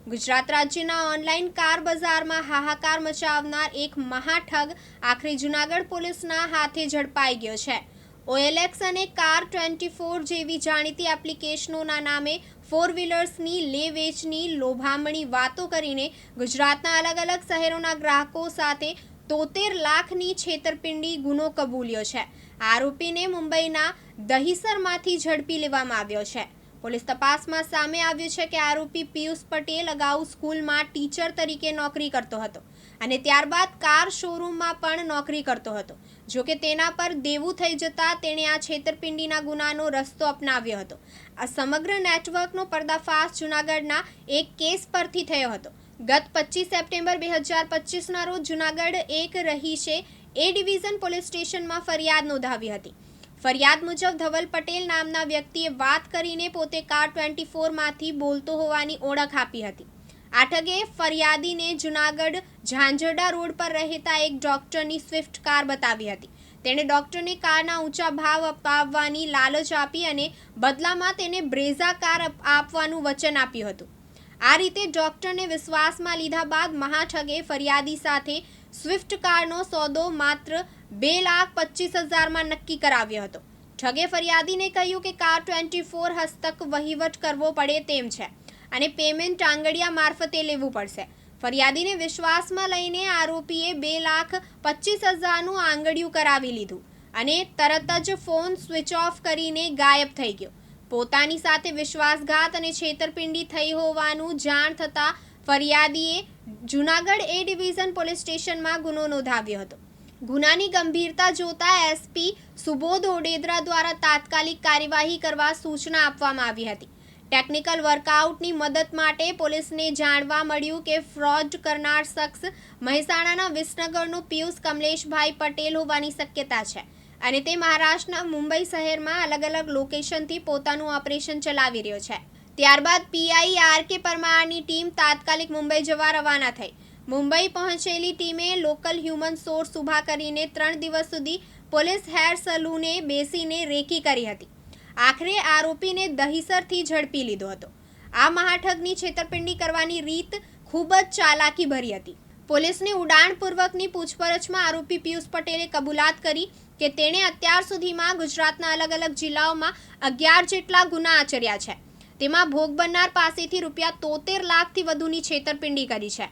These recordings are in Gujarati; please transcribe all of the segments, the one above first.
ગુજરાત રાજ્યના ઓનલાઈન કાર બજારમાં હાહાકાર મચાવનાર એક મહાઠગ આખરે જૂનાગઢ પોલીસના હાથે ઝડપાઈ ગયો છે। OLX અને કાર24 જેવી જાણીતી એપ્લિકેશનોના નામે ફોર વ્હીલર્સની લે વેચની લોભામણી વાતો કરીને ગુજરાતના અલગ અલગ શહેરોના ગ્રાહકો સાથે 73 લાખની છેતરપિંડી ગુનો કબૂલ્યો છે। આરોપીને મુંબઈના દહીસરમાંથી ઝડપી લેવામાં આવ્યો છે। પોલીસ તપાસમાં સામે આવ્યું છે કે આરોપી પિયુષ પટેલ અગાઉ સ્કૂલમાં ટીચર તરીકે નોકરી કરતો હતો અને ત્યારબાદ કાર શોરૂમમાં પણ નોકરી કરતો હતો। જો કે તેના પર દેવું થઈ જતા તેણે આ છેતરપિંડીના ગુનાનો રસ્તો અપનાવ્યો હતો। આ સમગ્ર નેટવર્કનો પર્દાફાશ જૂનાગઢના એક કેસ પરથી થયો હતો। ગત 25 સપ્ટેમ્બર 2025ના રોજ જૂનાગઢ એક રહીશે એ ડિવિઝન પોલીસ સ્ટેશનમાં ફરિયાદ નોંધાવી હતી। ફરિયાદ મુજબ ધવલ પટેલ નામના વ્યક્તિએ વાત કરીને પોતે કાર24માંથી બોલતો હોવાની ઓળખ આપી હતી। આ ઠગે ફરિયાદીને જૂનાગઢ ઝાંઝરડા રોડ પર રહેતા એક ડોક્ટરની સ્વિફ્ટ કાર બતાવી હતી। તેણે ડોક્ટરને કારના ઊંચા ભાવ અપાવવાની લાલચ આપી અને બદલામાં તેને બ્રેઝા કાર આપવાનું વચન આપ્યું હતું। આ રીતે ડોક્ટરને વિશ્વાસમાં લીધા બાદ મહાઠગે ફરિયાદી સાથે સ્વિફ્ટ કારનો સોદો માત્ર 2,25,000માં નક્કી કરાવ્યો હતો। ઠગે ફરિયાદીને કહ્યું કે કાર24 હસ્તક વહીવટ કરવો પડે તેમ છે અને પેમેન્ટ આંગડિયા મારફતે લેવું પડશે। ફરિયાદીને વિશ્વાસમાં લઈને આરોપીએ 2,25,000નું આંગડિયું કરાવી લીધું અને તરત જ ફોન સ્વિચ ઓફ કરીને ગાયબ થઈ ગયો। પોતાની સાથે વિશ્વાસઘાત અને છેતરપિંડી થઈ હોવાનું જાણ થતાં ફરિયાદીએ જૂનાગઢ એ ડિવિઝન પોલીસ સ્ટેશનમાં ગુનો નોંધાવ્યો હતો। ગુનાની ગંભીરતા જોતા SP સુબોધ ઓડેદરા દ્વારા તાત્કાલિક કાર્યવાહી કરવા સૂચના આપવામાં આવી હતી। ટેકનિકલ વર્કઆઉટની મદદ માટે પોલીસને જાણવા મળ્યું કે ફ્રોડ કરનાર શખ્સ મહેસાણાના વિસનગરનો પિયુષ કમલેશભાઈ પટેલ હોવાની શક્યતા છે અને તે મહારાષ્ટ્રના મુંબઈ શહેરમાં અલગ અલગ લોકેશનથી પોતાનું ઓપરેશન ચલાવી રહ્યો છે। ત્યારબાદ PI RK પરમારની ટીમ તાત્કાલિક મુંબઈ જવા રવાના થઈ। મુંબઈ પહોંચેલી ટીમે લોકલ હ્યુમન સોર્સ ઊભા કરીને 3 દિવસ સુધી પોલીસ હેર સલૂને બેસીને રેકી કરી હતી। આખરે આરોપીને દહીસરથી ઝડપી લીધો હતો। આ મહાઠગની છેતરપિંડી કરવાની રીત ખૂબ જ ચાલાકી ભરી હતી। પોલીસની ઉડાણપૂર્વકની પૂછપરછમાં આરોપી પિયુષ પટેલે કબૂલાત કરી કે તેણે અત્યાર સુધીમાં ગુજરાતના અલગ અલગ જિલ્લાઓમાં 11 જેટલા ગુના આચર્યા છે। તેમાં ભોગ બનનાર પાસેથી ₹73 લાખથી વધુની છેતરપિંડી કરી છે।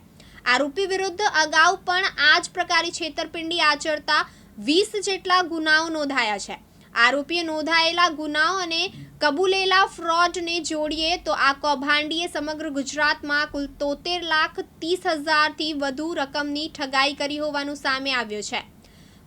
આરોપી વિરુદ્ધ અગાઉ પણ આ જ પ્રકારે છેતરપિંડી આચરતા 20 જેટલા ગુનાઓ નોંધાયા છે। આરોપીએ નોંધાયેલા ગુનાઓ અને કબૂલેલા ફ્રોડને જોડીએ તો આ કૌભાંડીએ સમગ્ર ગુજરાતમાં કુલ 73,30,000થી વધુ રકમની ઠગાઈ કરી હોવાનું સામે આવ્યું છે।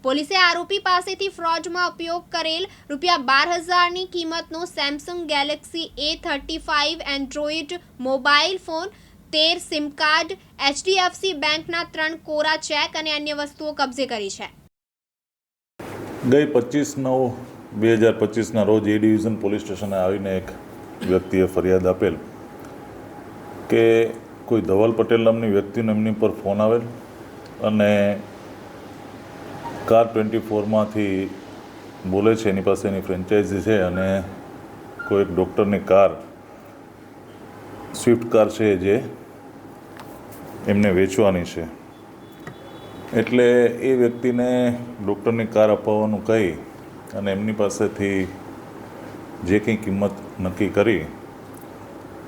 પોલીસે આરોપી પાસેથી ફ્રોડમાં ઉપયોગ કરેલ ₹12,000ની કિંમતનો Samsung Galaxy A35 Android mobile phone, 13 sim card, HDFC બેંકના 3 કોરા ચેક અને અન્ય વસ્તુઓ કબજે કરી છે। ગઈ 25/9/2025ના રોજ એ ડિવિઝન પોલીસ સ્ટેશને આવીને એક વ્યક્તિએ ફરિયાદ આપેલ કે કોઈ ધવલ પટેલ નામની વ્યક્તિનો એમની પર ફોન આવેલ અને કાર24માંથી બોલે છે, એની પાસે એની ફ્રેન્ચાઇઝી છે અને કોઈ એક ડૉક્ટરની કાર સ્વિફ્ટ કાર છે જે એમને વેચવાની છે। એટલે એ વ્યક્તિને ડૉક્ટરની કાર અપાવવાનું કહી અને એમની પાસેથી જે કંઈ કિંમત નક્કી કરી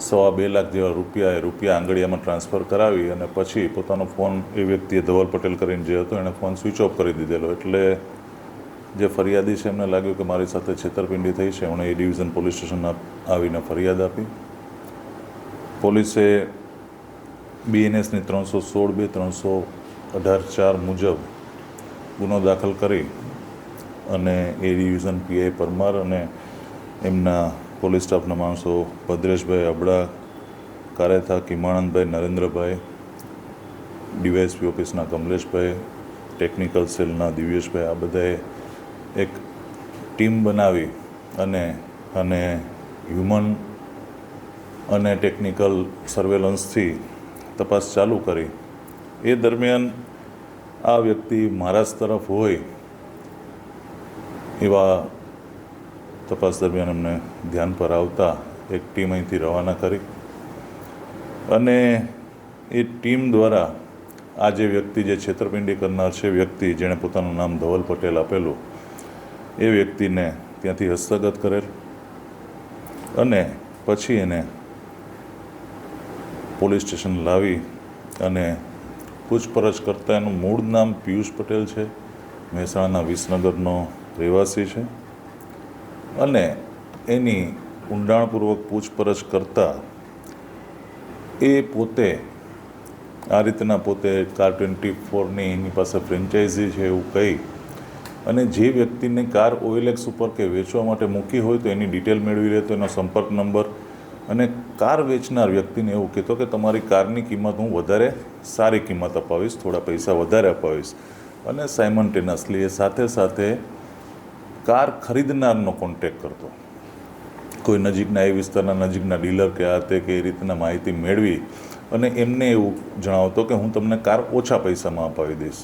2.25 લાખ જેવા રૂપિયા આંગળીયામાં ટ્રાન્સફર કરાવી અને પછી પોતાનો ફોન એ વ્યક્તિએ ધવલ પટેલ કરીને જે હતો એણે ફોન સ્વિચ ઓફ કરી દીધેલો। એટલે જે ફરિયાદી છે એમને લાગ્યું કે મારી સાથે છેતરપિંડી થઈ છે। એમણે એ ડિવિઝન પોલીસ સ્ટેશન આવીને ફરિયાદ આપી। પોલીસે BNSની 316(2) 318(4) મુજબ ગુનો દાખલ કરી અને એ ડિવિઝન PI પરમાર અને એમના પોલીસ સ્ટાફના માણસો ભદ્રેશભાઈ અબડા, કારેથા કિમાનંદભાઈ, નરેન્દ્રભાઈ, DYSP ઓફિસના કમલેશભાઈ, ટેકનિકલ સેલના દિવ્યેશભાઈ, આ બધાએ એક ટીમ બનાવી અને હ્યુમન અને ટેકનિકલ સર્વેલન્સથી તપાસ ચાલુ કરી। એ દરમિયાન આ વ્યક્તિ મહારાષ્ટ્ર તરફ હોય એવા તપાસ દરમિયાન અમને ધ્યાન પર આવતા એક ટીમ અહીંથી રવાના કરી અને એ ટીમ દ્વારા આ જે વ્યક્તિ જે છેતરપિંડી કરનાર છે વ્યક્તિ જેણે પોતાનું નામ ધવલ પટેલ આપેલું એ વ્યક્તિને ત્યાંથી હસ્તગત કરેલ અને પછી એને પોલીસ સ્ટેશન લાવી અને પૂછપરછ કરતાં એનું મૂળ નામ પિયુષ પટેલ છે, મહેસાણાના વિસનગરનો રહેવાસી છે અને એની ઊંડાણપૂર્વક પૂછપરછ કરતાં એ પોતે આ રીતના પોતે કાર 24ની એની પાસે ફ્રેન્ચાઇઝી છે એવું કહી અને જે વ્યક્તિને કાર OLX ઉપર કે વેચવા માટે મૂકી હોય તો એની ડિટેલ મેળવી લેતો, એનો સંપર્ક નંબર, અને કાર વેચનાર વ્યક્તિને એવું કહેતો કે તમારી કારની કિંમત હું વધારે સારી કિંમત અપાવીશ, થોડા પૈસા વધારે અપાવીશ, અને સાયમન્ટેનિયસલી એ સાથે સાથે કાર ખરીદનારનો કોન્ટેક્ટ કરતો, કોઈ નજીકના એ વિસ્તારના નજીકના ડીલર કે આ તે કે એ રીતના માહિતી મેળવી અને એમને એવું જણાવતો કે હું તમને કાર ઓછા પૈસામાં અપાવી દઈશ.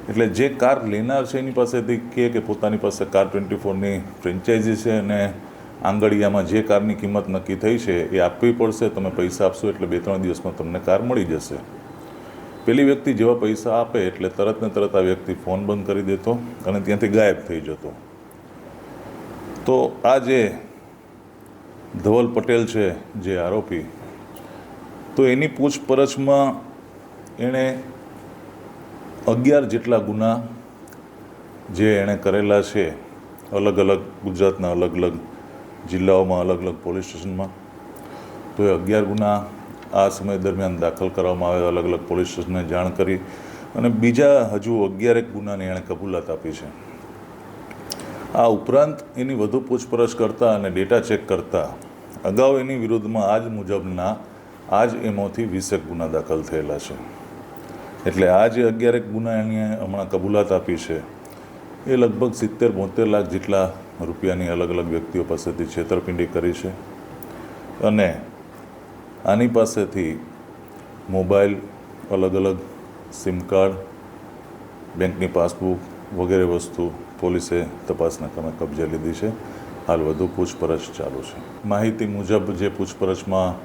એટલે જે કાર લેનાર છે એની પાસેથી કહે કે પોતાની પાસે કાર 24ની ફ્રેન્ચાઇઝી છે અને આંગળીયામાં જે કારની કિંમત નક્કી થઈ છે એ આપવી પડશે, તમે પૈસા આપશો એટલે 2-3 દિવસમાં તમને કાર મળી જશે. પેલી વ્યક્તિ જેવા પૈસા આપે એટલે તરત ને તરત આ વ્યક્તિ ફોન બંધ કરી દેતો અને ત્યાંથી ગાયબ થઈ જતો. તો આ જે ધવલ પટેલ છે જે આરોપી, તો એની પૂછપરછમાં એણે 11 જેટલા ગુના જે એણે કરેલા છે અલગ અલગ ગુજરાતના અલગ અલગ જિલ્લાઓમાં અલગ અલગ પોલીસ સ્ટેશનમાં. તો એ 11 ગુના આ સમય દરમિયાન દાખલ કરવામાં આવે, અલગ અલગ પોલીસ સ્ટેશનને જાણ કરી અને બીજા હજુ 11 ગુનાની એણે કબૂલાત આપી છે. આ ઉપરાંત એની વધુ પૂછપરછ કરતાં અને ડેટા ચેક કરતાં અગાઉ એની વિરુદ્ધમાં આ જ મુજબના આ જ એમોથી 20 ગુના દાખલ થયેલા છે. એટલે આ જે 11 ગુના એણે હમણાં કબૂલાત આપી છે એ લગભગ 70-72 લાખ જેટલા રૂપિયાની અલગ અલગ વ્યક્તિઓ પાસેથી છેતરપિંડી કરી છે અને આની પાસેથી મોબાઈલ, અલગ અલગ સિમ કાર્ડ, બેંકની પાસબુક વગેરે વસ્તુ પોલીસે તપાસના કામે કબજે લીધી છે. હાલ વધુ પૂછપરછ ચાલુ છે. માહિતી મુજબ જે પૂછપરછમાં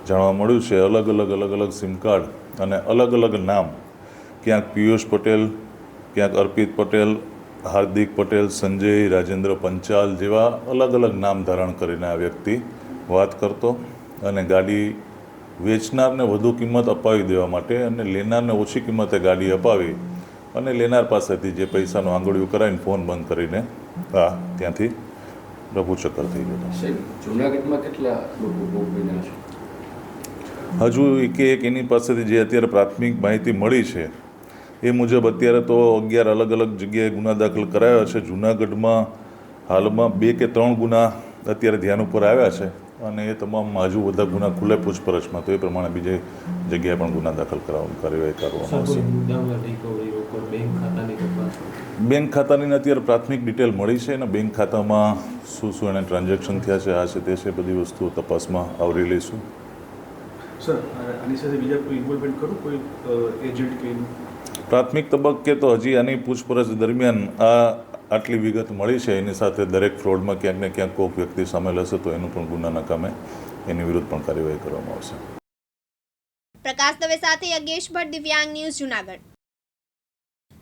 જાણવા મળ્યું છે અલગ અલગ સિમ કાર્ડ અને અલગ અલગ નામ, ક્યાંક પિયુષ પટેલ, ક્યાંક અર્પિત પટેલ, હાર્દિક પટેલ, સંજય, રાજેન્દ્ર પંચાલ જેવા અલગ અલગ નામ ધારણ કરીને આ વ્યક્તિ વાત કરતો અને ગાડી વેચનારને વધુ કિંમત અપાવી દેવા માટે અને લેનારને ઓછી કિંમતે ગાડી અપાવી અને લેનાર પાસેથી જે પૈસાનું આંગળીયું કરાવીને ફોન બંધ કરીને ત્યાંથી રફુચક્કર થઈ ગયો. જૂનાગઢમાં કેટલા લોકો ભોગ બન્યા છે? હજુ એક એની પાસેથી જે અત્યારે પ્રાથમિક માહિતી મળી છે એ મુજબ અત્યારે તો 11 અલગ અલગ જગ્યાએ ગુના દાખલ કરાયા છે. જૂનાગઢમાં હાલમાં 2 કે 3 ગુના અત્યારે ધ્યાન ઉપર આવ્યા છે અને એ તમામમાં હજુ બધા ગુના ખુલ્લે પૂછપરછમાં, તો એ પ્રમાણે બીજી જગ્યાએ પણ ગુના દાખલ કાર્યવાહી કરવામાં આવશે. બેંક ખાતાની અત્યારે પ્રાથમિક ડિટેલ મળી છે અને બેંક ખાતામાં શું શું એને ટ્રાન્ઝેક્શન થયા છે, આ છે તે છે, બધી વસ્તુઓ તપાસમાં આવરી લઈશું. સર, આની સાથે બીજા કોઈ ઇન્વોલ્વમેન્ટ ખરું, કોઈ એજન્ટ કે? પ્રાથમિક તબક્કે તો હજી આની પૂછપરછ દરમિયાન આટલી વિગત મળી છે. એની સાથે દરેક ફ્રોડમાં ક્યાંક ને ક્યાંક કોઈક વ્યક્તિ સામેલ હશે તો એનું પણ ગુનાના કામે એની વિરુદ્ધ પણ કાર્યવાહી કરવામાં આવશે. પ્રકાશ દવે સાથે યજ્ઞેશ ભટ્ટ, દિવ્યાંગ ન્યૂઝ, જૂનાગઢ.